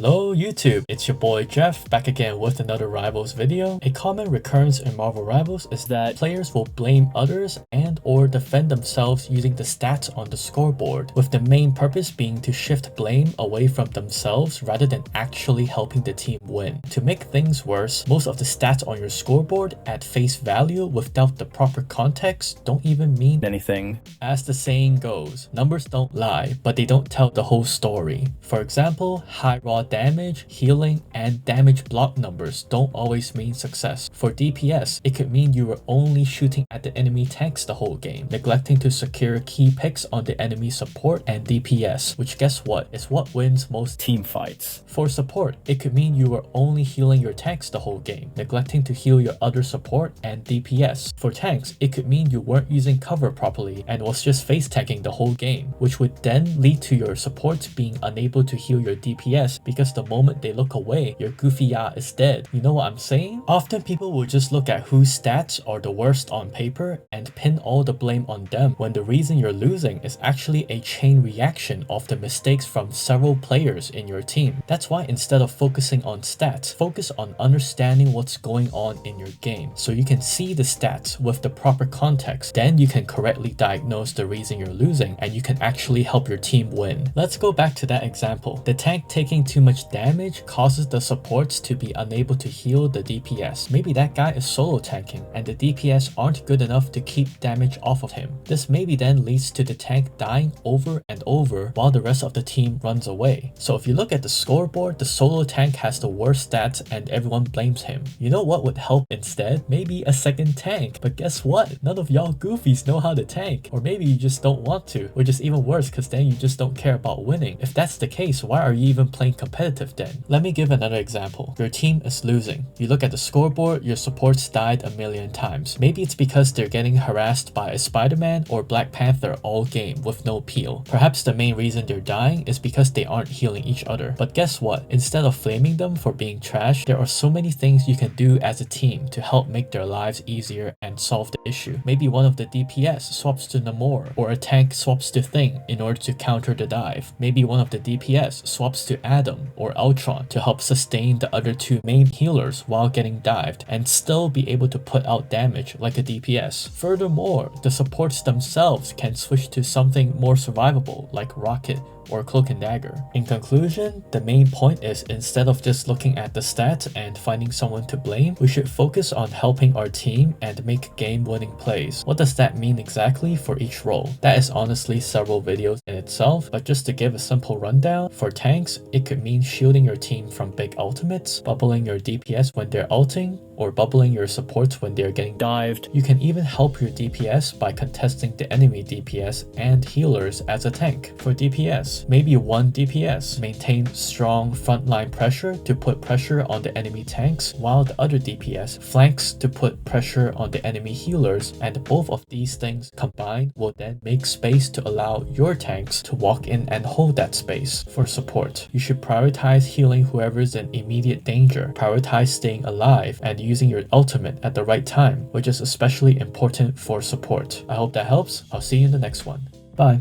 Hello YouTube, it's your boy Jeff back again with another Rivals video. A common recurrence in Marvel Rivals is that players will blame others and or defend themselves using the stats on the scoreboard, with the main purpose being to shift blame away from themselves rather than actually helping the team win. To make things worse, most of the stats on your scoreboard at face value without the proper context don't even mean anything. As the saying goes, numbers don't lie, but they don't tell the whole story. For example, high raw damage, healing, and damage block numbers don't always mean success. For DPS, it could mean you were only shooting at the enemy tanks the whole game, neglecting to secure key picks on the enemy support and DPS, which guess what? Is what wins most team fights. For support, it could mean you were only healing your tanks the whole game, neglecting to heal your other support and DPS. For tanks, it could mean you weren't using cover properly and was just face tanking the whole game, which would then lead to your supports being unable to heal your DPS because the moment they look away, your goofy is dead. You know what I'm saying? Often people will just look at whose stats are the worst on paper and pin all the blame on them, when the reason you're losing is actually a chain reaction of the mistakes from several players in your team. That's why instead of focusing on stats, focus on understanding what's going on in your game so you can see the stats with the proper context. Then you can correctly diagnose the reason you're losing and you can actually help your team win. Let's go back to that example. The tank taking too much damage causes the supports to be unable to heal the DPS. Maybe that guy is solo tanking and the DPS aren't good enough to keep damage off of him. This maybe then leads to the tank dying over and over while the rest of the team runs away. So if you look at the scoreboard, the solo tank has the worst stats and everyone blames him. You know what would help instead? Maybe a second tank. But guess what? None of y'all goofies know how to tank. Or maybe you just don't want to, which is even worse because then you just don't care about winning. If that's the case, why are you even playing competitive then? Let me give another example. Your team is losing. You look at the scoreboard, your supports died a million times. Maybe it's because they're getting harassed by a Spider-Man or Black Panther all game with no peel. Perhaps the main reason they're dying is because they aren't healing each other. But guess what? Instead of flaming them for being trash, there are so many things you can do as a team to help make their lives easier and solve the issue. Maybe one of the DPS swaps to Namor, or a tank swaps to Thing in order to counter the dive. Maybe one of the DPS swaps to Adam or Ultron to help sustain the other two main healers while getting dived and still be able to put out damage like a DPS. Furthermore, the supports themselves can switch to something more survivable like Rocket or Cloak and Dagger. In conclusion, the main point is instead of just looking at the stats and finding someone to blame, we should focus on helping our team and make game-winning plays. What does that mean exactly for each role? That is honestly several videos in itself, but just to give a simple rundown, for tanks, it could mean shielding your team from big ultimates, bubbling your DPS when they're ulting, or bubbling your supports when they're getting dived. You can even help your DPS by contesting the enemy DPS and healers as a tank. For DPS, maybe one DPS maintains strong frontline pressure to put pressure on the enemy tanks, while the other DPS flanks to put pressure on the enemy healers, and both of these things combined will then make space to allow your tanks to walk in and hold that space. For support, you should prioritize healing whoever's in immediate danger, prioritize staying alive, and using your ultimate at the right time, which is especially important for support. I hope that helps. I'll see you in the next one. Bye.